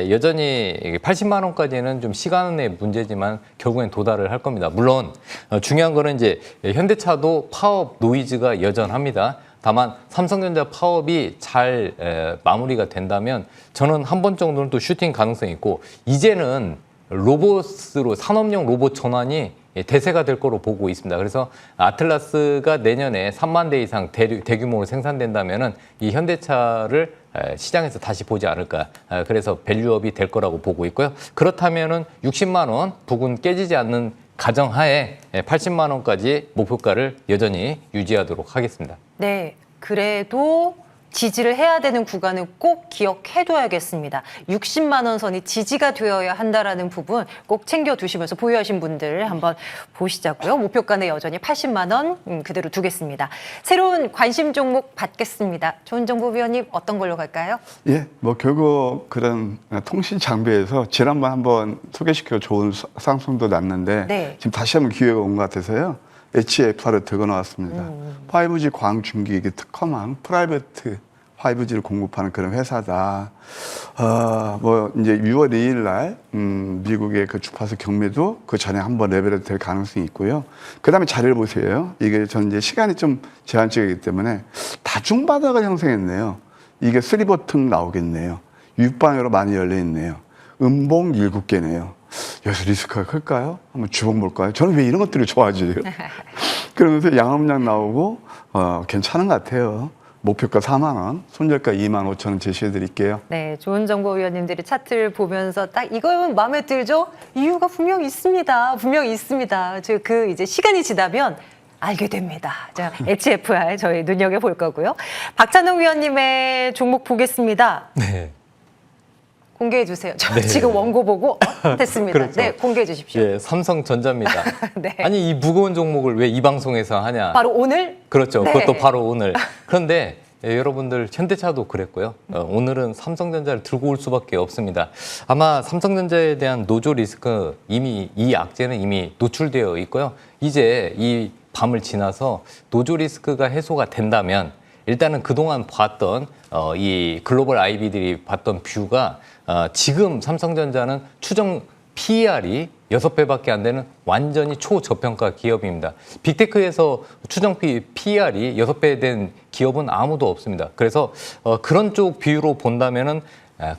여전히 80만 원까지는 좀 시간의 문제지만 결국엔 도달을 할 겁니다. 물론 중요한 거는 이제 현대차도 파업 노이즈가 여전합니다. 다만 삼성전자 파업이 잘 마무리가 된다면 저는 한 번 정도는 또 슈팅 가능성이 있고 이제는 로봇으로 산업용 로봇 전환이 대세가 될 거로 보고 있습니다. 그래서 아틀라스가 내년에 3만 대 이상 대규모로 생산된다면은 이 현대차를 시장에서 다시 보지 않을까. 그래서 밸류업이 될 거라고 보고 있고요. 그렇다면은 60만 원 부근 깨지지 않는 가정하에 80만 원까지 목표가를 여전히 유지하도록 하겠습니다. 네, 그래도 지지를 해야 되는 구간은 꼭 기억해둬야겠습니다. 60만 원 선이 지지가 되어야 한다라는 부분 꼭 챙겨두시면서 보유하신 분들 한번 보시자고요. 목표가는 여전히 80만 원 그대로 두겠습니다. 새로운 관심 종목 받겠습니다. 조은정보위원님 어떤 걸로 갈까요? 예, 뭐 결국 그런 통신 장비에서 지난번 한번 소개시켜 좋은 상승도 났는데 네. 지금 다시 한번 기회가 온 것 같아서요. HFR을 들고 나왔습니다. 5G 광중기기 특허망 프라이베트 5G를 공급하는 그런 회사다. 뭐 이제 6월 2일 날 미국의 그 주파수 경매도 그 전에 한번 레벨이 될 가능성이 있고요. 그다음에 자료를 보세요. 이게 전 이제 시간이 좀 제한적이기 때문에 다중바닥을 형성했네요. 이게 3버튼 나오겠네요. 육방으로 많이 열려 있네요. 음봉 7개네요. 여기서 리스크가 클까요? 한번 주봉 볼까요? 저는 왜 이런 것들을 좋아하지? 그러면서 양음량 나오고 괜찮은 것 같아요. 목표가 4만 원, 손절가 2만 5천 원 제시해 드릴게요. 네, 좋은 정보위원님들이 차트를 보면서 딱 이거 마음에 들죠? 이유가 분명히 있습니다. 분명히 있습니다. 그 이제 시간이 지나면 알게 됩니다. 자, HFR 저희 눈여겨볼 거고요. 박찬웅 위원님의 종목 보겠습니다. 네. 공개해 주세요. 저 네. 지금 원고 보고 됐습니다. 그렇죠. 네, 공개해 주십시오. 예, 삼성전자입니다. 네. 아니 이 무거운 종목을 왜 이 방송에서 하냐? 바로 오늘? 그렇죠. 네. 그것도 바로 오늘. 그런데 여러분들 현대차도 그랬고요. 오늘은 삼성전자를 들고 올 수밖에 없습니다. 아마 삼성전자에 대한 노조 리스크 이미 이 악재는 이미 노출되어 있고요. 이제 이 밤을 지나서 노조 리스크가 해소가 된다면 일단은 그동안 봤던 이 글로벌 IB들이 봤던 뷰가 지금 삼성전자는 추정 PER이 6배밖에 안 되는 완전히 초저평가 기업입니다. 빅테크에서 추정 PER이 6배 된 기업은 아무도 없습니다. 그래서 그런 쪽 비유로 본다면은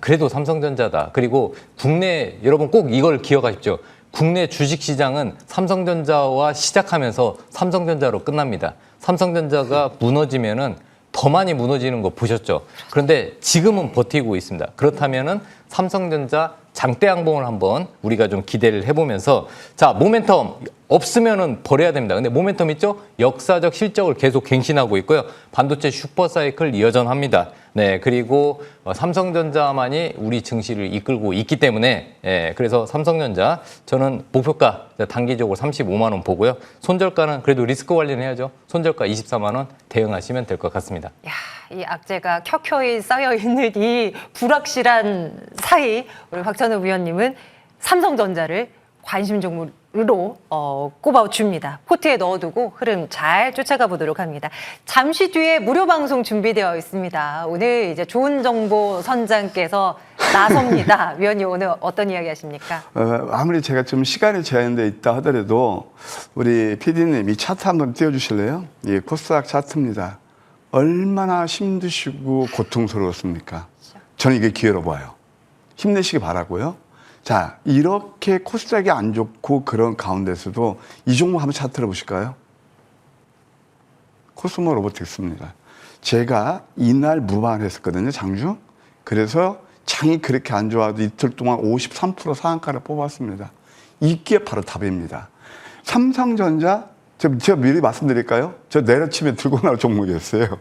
그래도 삼성전자다. 그리고 국내 여러분 꼭 이걸 기억하십시오. 국내 주식시장은 삼성전자와 시작하면서 삼성전자로 끝납니다. 삼성전자가 무너지면은 더 많이 무너지는 거 보셨죠? 그런데 지금은 버티고 있습니다. 그렇다면은 삼성전자 장대 양봉을 한번 우리가 좀 기대를 해보면서 자, 모멘텀 없으면은 버려야 됩니다. 근데 모멘텀 있죠? 역사적 실적을 계속 갱신하고 있고요. 반도체 슈퍼사이클 여전합니다. 네, 그리고 삼성전자만이 우리 증시를 이끌고 있기 때문에 그래서 삼성전자 저는 목표가 단기적으로 35만 원 보고요. 손절가는 그래도 리스크 관리는 해야죠. 손절가 24만 원 대응하시면 될 것 같습니다. 야, 이 악재가 켜켜이 쌓여 있는 이 불확실한 사이 우리 박찬욱 위원님은 삼성전자를 관심 종목으로 꼽아줍니다. 포트에 넣어두고 흐름 잘 쫓아가 보도록 합니다. 잠시 뒤에 무료 방송 준비되어 있습니다. 오늘 이제 좋은 정보 선장께서 나섭니다. 위원님 오늘 어떤 이야기 하십니까? 아무리 제가 좀 시간이 제한돼 있다 하더라도 우리 PD님 이 차트 한번 띄워주실래요? 이 코스닥 차트입니다. 얼마나 힘드시고 고통스러웠습니까? 저는 이게 기회로 봐요. 힘내시기 바라고요. 자, 이렇게 코스닥이 안 좋고 그런 가운데서도 이 종목 한번 차트를 보실까요? 코스모 로보틱스입니다. 제가 이날 무반했었거든요, 장중. 그래서 장이 그렇게 안 좋아도 이틀 동안 53% 상한가를 뽑았습니다. 이게 바로 답입니다. 삼성전자, 제가 미리 말씀드릴까요? 저 내려치면 들고 나올 종목이었어요.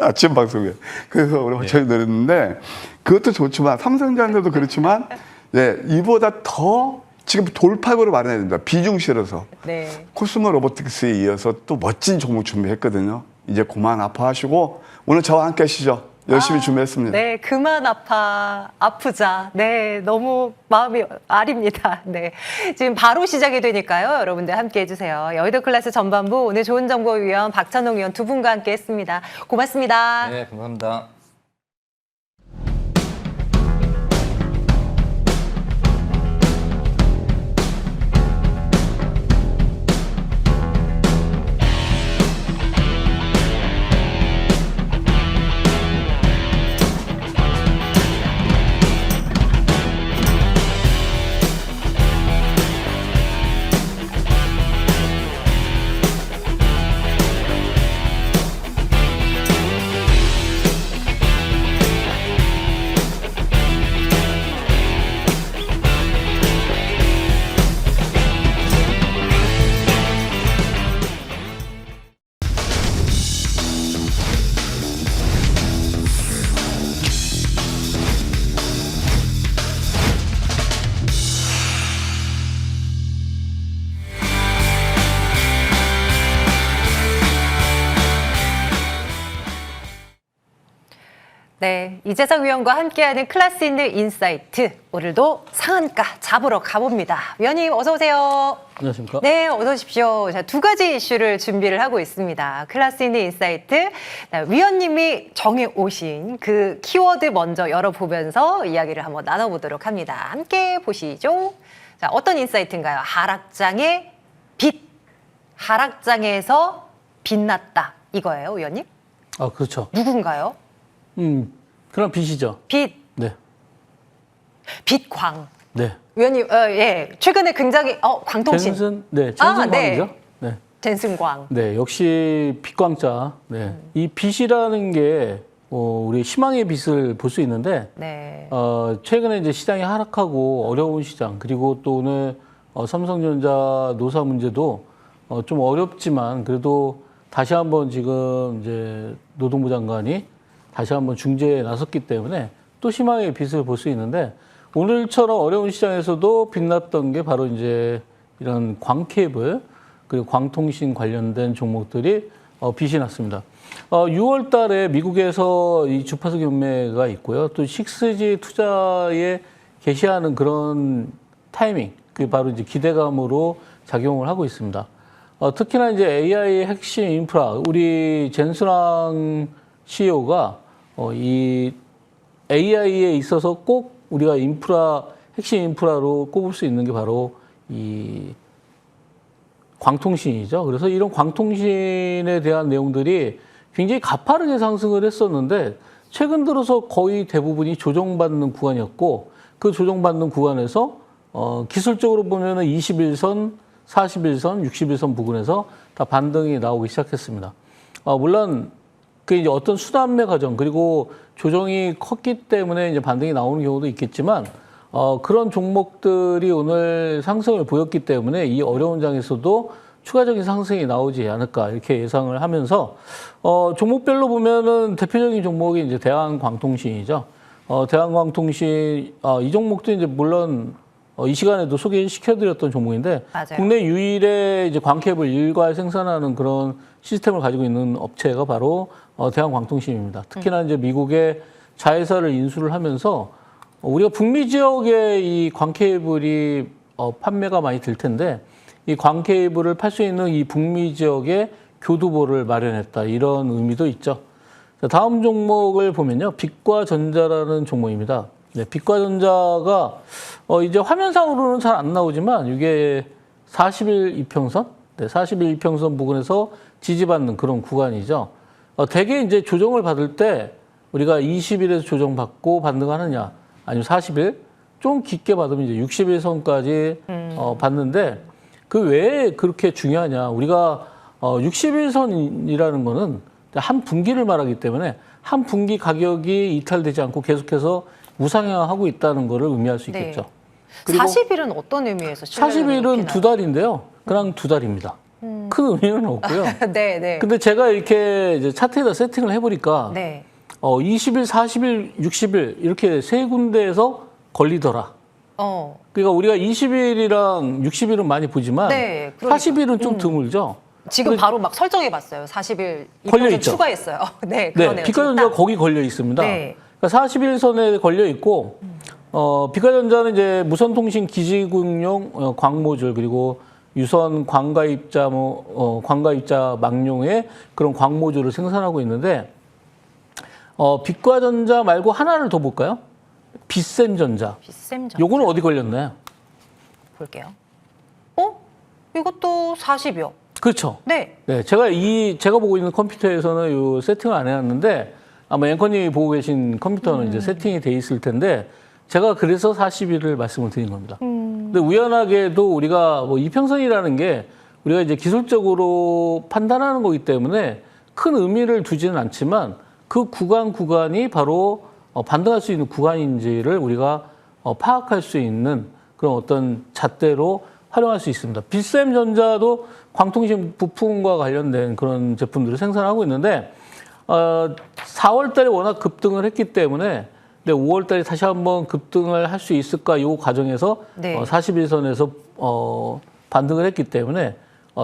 아침 방송에. 그래서 우리 저희 노렸는데 그것도 좋지만 삼성전자도 그렇지만 네, 이보다 더 지금 돌파구를 마련해야 된다. 비중 실어서. 네. 코스모 로보틱스에 이어서 또 멋진 종목 준비했거든요. 이제 그만 아파하시고 오늘 저와 함께 하시죠. 열심히 준비했습니다. 네, 그만 아프자. 네, 너무 마음이 아립니다. 네, 지금 바로 시작이 되니까요. 여러분들 함께 해주세요. 여의도 클래스 전반부 오늘 좋은 정보위원 박찬웅 위원 두 분과 함께 했습니다. 고맙습니다. 네, 감사합니다. 네, 이재성 위원과 함께하는 클래스 있는 인사이트. 오늘도 상한가 잡으러 가봅니다. 위원님 어서 오세요. 안녕하십니까? 네, 어서 오십시오. 자, 두 가지 이슈를 준비를 하고 있습니다. 클래스 있는 인사이트. 위원님이 정해 오신 그 키워드 먼저 열어보면서 이야기를 한번 나눠보도록 합니다. 함께 보시죠. 자, 어떤 인사이트인가요? 하락장의 빛. 하락장에서 빛났다. 이거예요, 위원님? 아, 그렇죠. 누군가요? 그런 빛이죠. 빛. 네. 빛광. 네. 위원님, 예. 최근에 굉장히, 광통신. 젠슨, 네. 아, 젠슨광이죠. 네. 네. 젠슨광. 네. 역시 빛광자. 네. 이 빛이라는 게, 우리 희망의 빛을 볼 수 있는데, 네. 최근에 이제 시장이 하락하고 어려운 시장, 그리고 또 오늘 삼성전자 노사 문제도 좀 어렵지만, 그래도 다시 한번 지금 이제 노동부 장관이 다시 한번 중재에 나섰기 때문에 또 희망의 빛을 볼 수 있는데 오늘처럼 어려운 시장에서도 빛났던 게 바로 이제 이런 광케이블 그리고 광통신 관련된 종목들이 빛이 났습니다. 6월 달에 미국에서 이 주파수 경매가 있고요. 또 6G 투자에 개시하는 그런 타이밍, 그게 바로 이제 기대감으로 작용을 하고 있습니다. 특히나 이제 AI 핵심 인프라, 우리 젠슨왕 CEO가 이 AI에 있어서 꼭 우리가 핵심 인프라로 꼽을 수 있는 게 바로 이 광통신이죠. 그래서 이런 광통신에 대한 내용들이 굉장히 가파르게 상승을 했었는데 최근 들어서 거의 대부분이 조정받는 구간이었고 그 조정받는 구간에서 기술적으로 보면은 21선, 41선, 61선 부근에서 다 반등이 나오기 시작했습니다. 물론 그 이제 어떤 순환매 과정 그리고 조정이 컸기 때문에 이제 반등이 나오는 경우도 있겠지만 그런 종목들이 오늘 상승을 보였기 때문에 이 어려운 장에서도 추가적인 상승이 나오지 않을까 이렇게 예상을 하면서 종목별로 보면은 대표적인 종목이 이제 대한광통신이죠. 대한광통신 이 종목도 이제 물론 이 시간에도 소개시켜드렸던 종목인데 맞아요. 국내 유일의 이제 광케이블 일괄 생산하는 그런 시스템을 가지고 있는 업체가 바로 대한광통신입니다. 특히나 이제 미국의 자회사를 인수를 하면서 우리가 북미 지역에 이 광케이블이 판매가 많이 될 텐데 이 광케이블을 팔 수 있는 이 북미 지역에 교두보를 마련했다 이런 의미도 있죠. 자, 다음 종목을 보면요, 빛과전자라는 종목입니다. 네, 빛과전자가 이제 화면상으로는 잘 안 나오지만 이게 40일 이평선, 네, 40일 이평선 부근에서 지지받는 그런 구간이죠. 대개 이제 조정을 받을 때 우리가 20일에서 조정받고 반등하느냐, 아니면 40일 좀 깊게 받으면 이제 60일 선까지 받는데 그 왜 그렇게 중요하냐? 우리가 60일 선이라는 거는 한 분기를 말하기 때문에 한 분기 가격이 이탈되지 않고 계속해서 우상향하고 있다는 것을 의미할 수 있겠죠. 네. 그리고 40일은 어떤 의미에서 40일은 두 달인데요. 그냥 두 달입니다. 큰 의미는 없고요. 네, 네. 근데 제가 이렇게 이제 차트에다 세팅을 해보니까 네. 20일, 40일, 60일 이렇게 세 군데에서 걸리더라. 그러니까 우리가 20일이랑 60일은 많이 보지만 네, 그러니까. 40일은 좀 드물죠. 지금 바로 막 설정해봤어요. 40일 걸려 이평선 있죠. 추가했어요. 네, 그러네요. 네, 빛과전자 거기 걸려 있습니다. 네. 그러니까 40일선에 걸려 있고 빛과전자는 이제 무선통신 기지국용 광모줄 그리고 유선 광가입자 광가입자 망용의 그런 광모줄을 생산하고 있는데 빛과전자 말고 하나를 더 볼까요? 빛샘전자. 빛샘전. 요거는 어디 걸렸나요? 볼게요. 이것도 40여. 그렇죠. 네. 네, 제가 보고 있는 컴퓨터에서는 요 세팅을 안 해놨는데 아마 앵커님이 보고 계신 컴퓨터는 이제 세팅이 돼 있을 텐데 제가 그래서 40일을 말씀을 드린 겁니다. 근데 우연하게도 우리가 뭐 이평선이라는 게 우리가 이제 기술적으로 판단하는 거기 때문에 큰 의미를 두지는 않지만 그 구간이 바로 반등할 수 있는 구간인지를 우리가 파악할 수 있는 그런 어떤 잣대로 활용할 수 있습니다. 빛샘전자도 광통신 부품과 관련된 그런 제품들을 생산하고 있는데 4월 달에 워낙 급등을 했기 때문에 5월 달에 다시 한번 급등을 할 수 있을까 이 과정에서 네. 41선에서 반등을 했기 때문에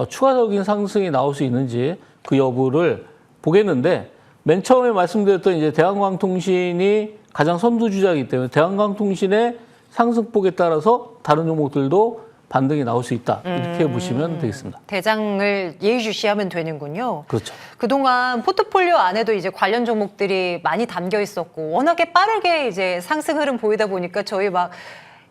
추가적인 상승이 나올 수 있는지 그 여부를 보겠는데 맨 처음에 말씀드렸던 이제 대한광통신이 가장 선두주자이기 때문에 대한광통신의 상승폭에 따라서 다른 종목들도 반등이 나올 수 있다. 이렇게 보시면 되겠습니다. 대장을 예의주시하면 되는군요. 그렇죠. 그동안 포트폴리오 안에도 이제 관련 종목들이 많이 담겨 있었고 워낙에 빠르게 이제 상승 흐름 보이다 보니까 저희 막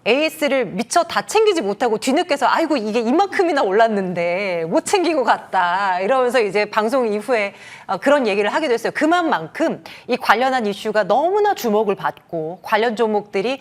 AS를 미처 다 챙기지 못하고 뒤늦게서 아이고 이게 이만큼이나 올랐는데 못 챙기고 갔다 이러면서 이제 방송 이후에 그런 얘기를 하기도 했어요. 그만큼 이 관련한 이슈가 너무나 주목을 받고 관련 종목들이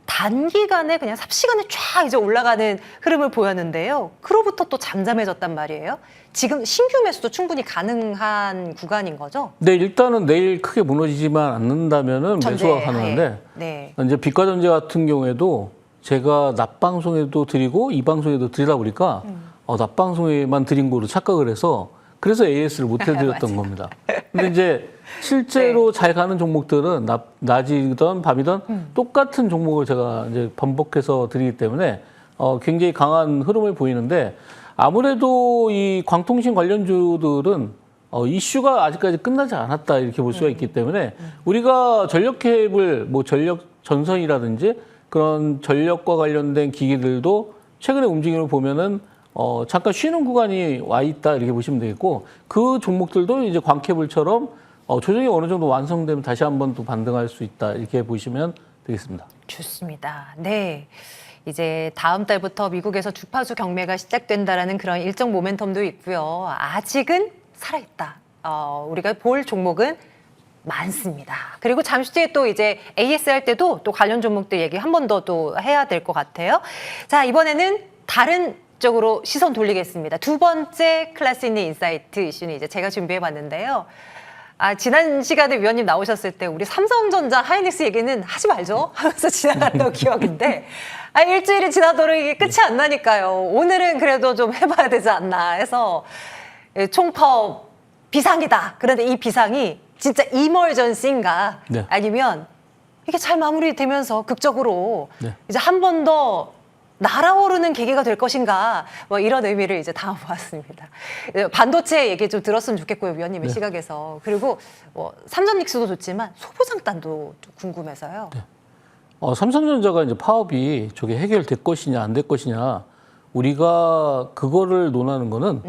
단기간에 그냥 삽시간에 쫙 이제 올라가는 흐름을 보였는데요. 그로부터 또 잠잠해졌단 말이에요. 지금 신규 매수도 충분히 가능한 구간인 거죠? 네, 일단은 내일 크게 무너지지만 않는다면은 전제 매수가 가능한데 하에. 네. 이제 빛과전제 같은 경우에도 제가 낮 방송에도 드리고 이 방송에도 드리다 보니까 낮 방송에만 드린 거로 착각을 해서 그래서 AS를 못 해드렸던 겁니다. 근데 이제 실제로 잘 가는 종목들은 낮이든 밤이든 똑같은 종목을 제가 이제 반복해서 드리기 때문에 굉장히 강한 흐름을 보이는데 아무래도 이 광통신 관련주들은 이슈가 아직까지 끝나지 않았다 이렇게 볼 수가 있기 때문에 우리가 전력 케이블, 뭐 전력 전선이라든지 그런 전력과 관련된 기기들도 최근의 움직임을 보면은 잠깐 쉬는 구간이 와 있다 이렇게 보시면 되겠고 그 종목들도 이제 광케이블처럼 조정이 어느 정도 완성되면 다시 한번 또 반등할 수 있다 이렇게 보시면 되겠습니다. 좋습니다. 네. 이제 다음 달부터 미국에서 주파수 경매가 시작된다라는 그런 일정 모멘텀도 있고요. 아직은 살아있다. 우리가 볼 종목은 많습니다. 그리고 잠시 뒤에 또 이제 AS 할 때도 또 관련 종목들 얘기 한 번 더 또 해야 될 것 같아요. 자, 이번에는 다른 쪽으로 시선 돌리겠습니다. 두 번째 클래스 있는 인사이트 이슈는 이제 제가 준비해 봤는데요. 지난 시간에 위원님 나오셨을 때 우리 삼성전자 하이닉스 얘기는 하지 말죠 하면서 지나갔던 기억인데 일주일이 지나도록 이게 끝이 안 나니까요. 오늘은 그래도 좀 해봐야 되지 않나 해서 총파업 비상이다. 그런데 이 비상이 진짜 이머전시인가 네. 아니면 이게 잘 마무리되면서 극적으로 네. 이제 한 번 더 날아오르는 계기가 될 것인가 뭐 이런 의미를 이제 담아보았습니다. 반도체 얘기 좀 들었으면 좋겠고요, 위원님의 네. 시각에서. 그리고 삼성닉스도 좋지만 소부장단도 좀 궁금해서요. 네. 삼성전자가 이제 파업이 저게 해결될 것이냐 안 될 것이냐 우리가 그거를 논하는 거는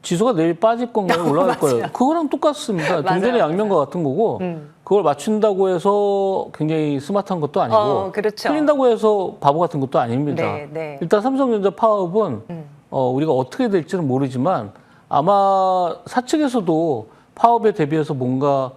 지수가 내일 빠질 건가요 올라갈 거예요. 그거랑 똑같습니다. 동전의 양면과 같은 거고 그걸 맞춘다고 해서 굉장히 스마트한 것도 아니고 그렇죠. 틀린다고 해서 바보 같은 것도 아닙니다. 네, 네. 일단 삼성전자 파업은 우리가 어떻게 될지는 모르지만 아마 사측에서도 파업에 대비해서 뭔가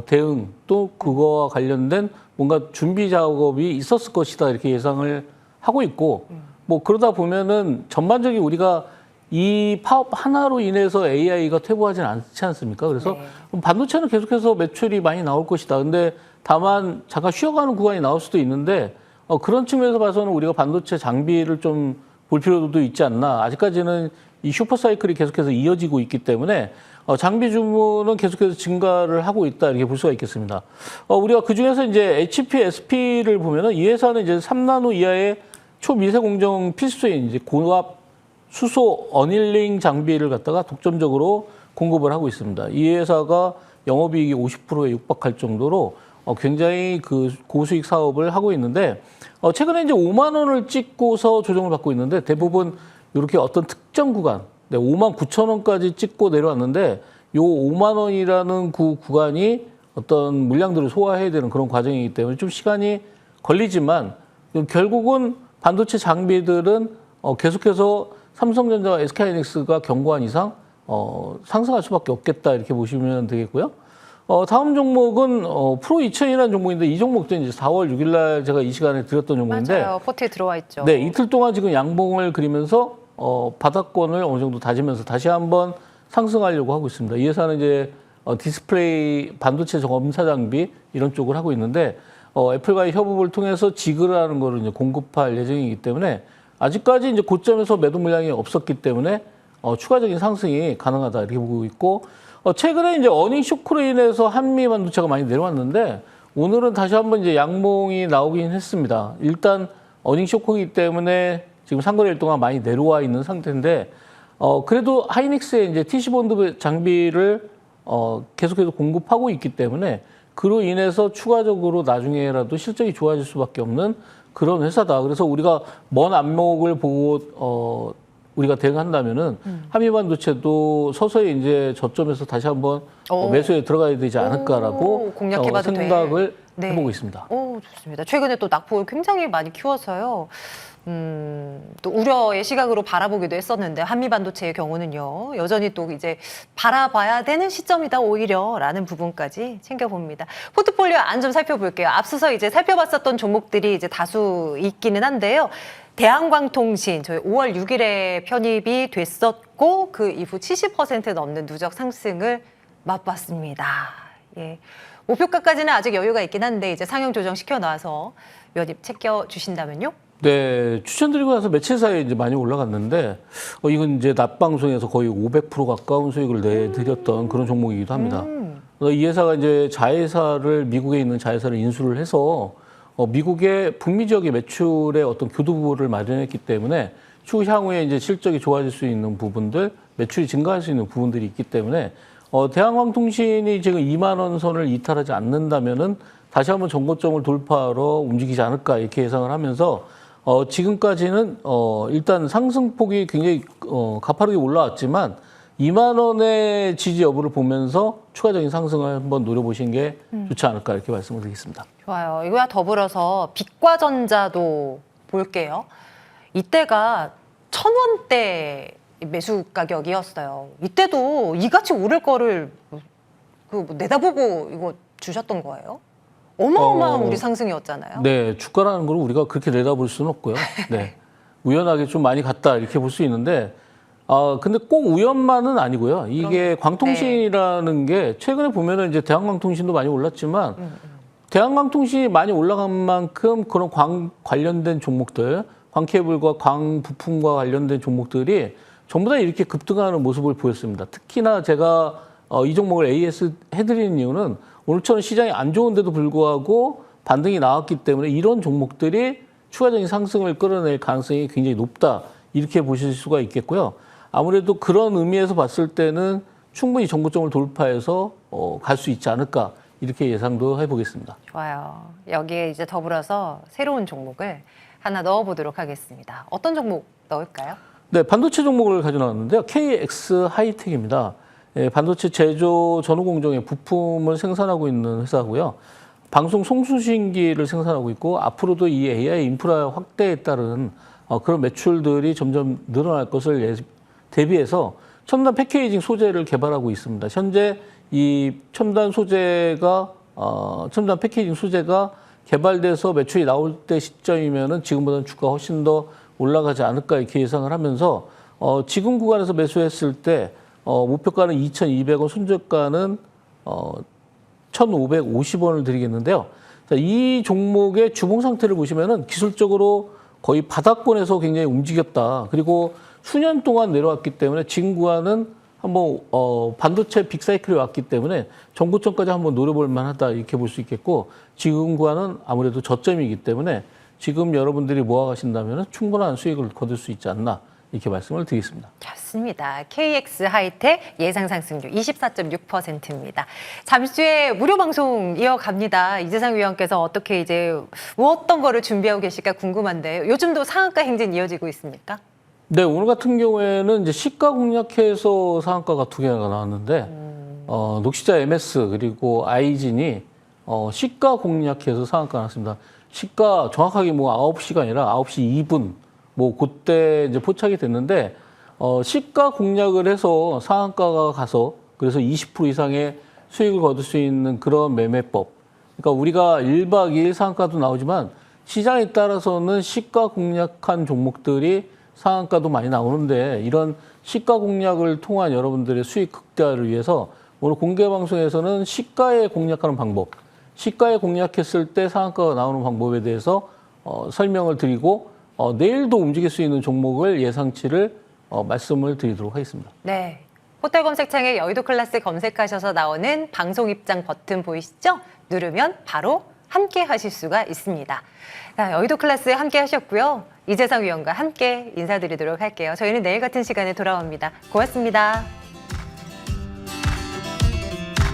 대응 또 그거와 관련된 뭔가 준비 작업이 있었을 것이다 이렇게 예상을 하고 있고 뭐 그러다 보면은 전반적인 우리가 이 파업 하나로 인해서 AI가 퇴보하진 않지 않습니까? 그래서 네. 반도체는 계속해서 매출이 많이 나올 것이다. 근데 다만 잠깐 쉬어가는 구간이 나올 수도 있는데 그런 측면에서 봐서는 우리가 반도체 장비를 좀 볼 필요도 있지 않나. 아직까지는 이 슈퍼사이클이 계속해서 이어지고 있기 때문에 장비 주문은 계속해서 증가를 하고 있다 이렇게 볼 수가 있겠습니다. 우리가 그 중에서 이제 HPSP를 보면은 이 회사는 이제 3나노 이하의 초미세 공정 필수인 이제 고압 수소 어닐링 장비를 갖다가 독점적으로 공급을 하고 있습니다. 이 회사가 영업이익이 50%에 육박할 정도로 굉장히 그 고수익 사업을 하고 있는데 최근에 이제 5만 원을 찍고서 조정을 받고 있는데 대부분 이렇게 어떤 특정 구간 5만 9천 원까지 찍고 내려왔는데 요 5만 원이라는 그 구간이 어떤 물량들을 소화해야 되는 그런 과정이기 때문에 좀 시간이 걸리지만 결국은 반도체 장비들은 계속해서 삼성전자와 SK하이닉스가 경고한 이상 상승할 수밖에 없겠다 이렇게 보시면 되겠고요. 다음 종목은 프로 2000이라는 종목인데 이 종목도 이제 4월 6일 날 제가 이 시간에 드렸던 종목인데 맞아요. 포트에 들어와 있죠. 네, 이틀 동안 지금 양봉을 그리면서 바닥권을 어느 정도 다지면서 다시 한번 상승하려고 하고 있습니다. 이 회사는 이제 디스플레이 반도체 검사 장비 이런 쪽을 하고 있는데 애플과의 협업을 통해서 지그라는 거를 이제 공급할 예정이기 때문에 아직까지 이제 고점에서 매도 물량이 없었기 때문에 추가적인 상승이 가능하다 이렇게 보고 있고 최근에 이제 어닝 쇼크로 인해서 한미 반도체가 많이 내려왔는데 오늘은 다시 한번 이제 양봉이 나오긴 했습니다. 일단 어닝 쇼크이기 때문에 지금 상거래일 동안 많이 내려와 있는 상태인데 그래도 하이닉스의 이제 TC 본드 장비를 계속해서 공급하고 있기 때문에 그로 인해서 추가적으로 나중에라도 실적이 좋아질 수밖에 없는 그런 회사다. 그래서 우리가 먼 안목을 보고 우리가 대응한다면은 한미반도체도 서서히 이제 저점에서 다시 한번 매수에 들어가야 되지 않을까라고 공략해봐도 생각을 네. 해보고 있습니다. 오, 좋습니다. 최근에 또 낙폭을 굉장히 많이 키워서요. 또 우려의 시각으로 바라보기도 했었는데 한미반도체의 경우는요. 여전히 또 이제 바라봐야 되는 시점이다 오히려라는 부분까지 챙겨봅니다. 포트폴리오 안 좀 살펴볼게요. 앞서서 이제 살펴봤었던 종목들이 이제 다수 있기는 한데요. 대한광통신 저희 5월 6일에 편입이 됐었고 그 이후 70% 넘는 누적 상승을 맛봤습니다. 예. 목표가까지는 아직 여유가 있긴 한데 이제 상향 조정 시켜놔서 몇 입 챙겨 주신다면요? 네, 추천드리고 나서 며칠 사이에 이제 많이 올라갔는데 이건 이제 낮 방송에서 거의 500% 가까운 수익을 내드렸던 그런 종목이기도 합니다. 그래서 이 회사가 이제 자회사를 미국에 있는 자회사를 인수를 해서 미국의 북미 지역의 매출의 어떤 교두보를 마련했기 때문에 추후에 이제 실적이 좋아질 수 있는 부분들, 매출이 증가할 수 있는 부분들이 있기 때문에 대한광통신이 지금 2만 원 선을 이탈하지 않는다면은 다시 한번 전고점을 돌파하러 움직이지 않을까 이렇게 예상을 하면서 지금까지는 일단 상승폭이 굉장히 가파르게 올라왔지만 2만 원의 지지 여부를 보면서 추가적인 상승을 한번 노려보시는 게 좋지 않을까 이렇게 말씀을 드리겠습니다. 좋아요. 이거와 더불어서 빛과전자도 볼게요. 이때가 1,000원대 매수 가격이었어요. 이때도 이같이 오를 거를 뭐 내다보고 이거 주셨던 거예요? 어마어마한 우리 상승이었잖아요. 네, 주가라는 걸 우리가 그렇게 내다볼 수는 없고요. 네, 우연하게 좀 많이 갔다 이렇게 볼 수 있는데, 근데 꼭 우연만은 아니고요. 이게 광통신이라는 게 최근에 보면은 이제 대한광통신도 많이 올랐지만, 대한광통신이 많이 올라간 만큼 그런 광 관련된 종목들, 광케이블과 광 부품과 관련된 종목들이 전부 다 이렇게 급등하는 모습을 보였습니다. 특히나 제가 이 종목을 AS 해드리는 이유는 오늘처럼 시장이 안 좋은데도 불구하고 반등이 나왔기 때문에 이런 종목들이 추가적인 상승을 끌어낼 가능성이 굉장히 높다. 이렇게 보실 수가 있겠고요. 아무래도 그런 의미에서 봤을 때는 충분히 정고점을 돌파해서 갈 수 있지 않을까. 이렇게 예상도 해보겠습니다. 좋아요. 여기에 이제 더불어서 새로운 종목을 하나 넣어보도록 하겠습니다. 어떤 종목 넣을까요? 네, 반도체 종목을 가져 나왔는데요. KX 하이텍입니다. 예, 반도체 제조 전후 공정의 부품을 생산하고 있는 회사고요. 방송 송수신기를 생산하고 있고 앞으로도 이 AI 인프라 확대에 따른 그런 매출들이 점점 늘어날 것을 대비해서 첨단 패키징 소재를 개발하고 있습니다. 현재 이 첨단 소재가 첨단 패키징 소재가 개발돼서 매출이 나올 때 시점이면은 지금보다는 주가가 훨씬 더 올라가지 않을까 이렇게 예상을 하면서 지금 구간에서 매수했을 때 목표가는 2,200원, 손절가는 1,550원을 드리겠는데요. 자, 이 종목의 주봉 상태를 보시면은 기술적으로 거의 바닥권에서 굉장히 움직였다. 그리고 수년 동안 내려왔기 때문에 지금 구간은 한번 반도체 빅사이클이 왔기 때문에 정고점까지 한번 노려볼 만하다 이렇게 볼 수 있겠고 지금 구간은 아무래도 저점이기 때문에 지금 여러분들이 모아가신다면 충분한 수익을 거둘 수 있지 않나 이렇게 말씀을 드리겠습니다. 좋습니다. KX 하이텍 예상 상승률 24.6%입니다. 잠시 후에 무료 방송 이어갑니다. 이재상 위원께서 어떻게 이제 어떤 거를 준비하고 계실까 궁금한데 요즘도 상한가 행진 이어지고 있습니까? 네, 오늘 같은 경우에는 이제 시가 공략해서 상한가가 2개가 나왔는데 녹시자 MS 그리고 아이진이 시가 공략해서 상한가 났습니다. 시가 정확하게 뭐 9시가 아니라 9시 2분 뭐 그때 이제 포착이 됐는데 시가 공략을 해서 상한가가 가서 그래서 20% 이상의 수익을 거둘 수 있는 그런 매매법. 그러니까 우리가 1박 2일 상한가도 나오지만 시장에 따라서는 시가 공략한 종목들이 상한가도 많이 나오는데 이런 시가 공략을 통한 여러분들의 수익 극대화를 위해서 오늘 공개 방송에서는 시가에 공략하는 방법, 시가에 공략했을 때 상한가가 나오는 방법에 대해서 설명을 드리고 내일도 움직일 수 있는 종목을 예상치를 말씀을 드리도록 하겠습니다. 네. 호텔 검색창에 여의도 클래스 검색하셔서 나오는 방송 입장 버튼 보이시죠? 누르면 바로 함께 하실 수가 있습니다. 자, 여의도 클래스에 함께 하셨고요. 이재상 위원과 함께 인사드리도록 할게요. 저희는 내일 같은 시간에 돌아옵니다. 고맙습니다.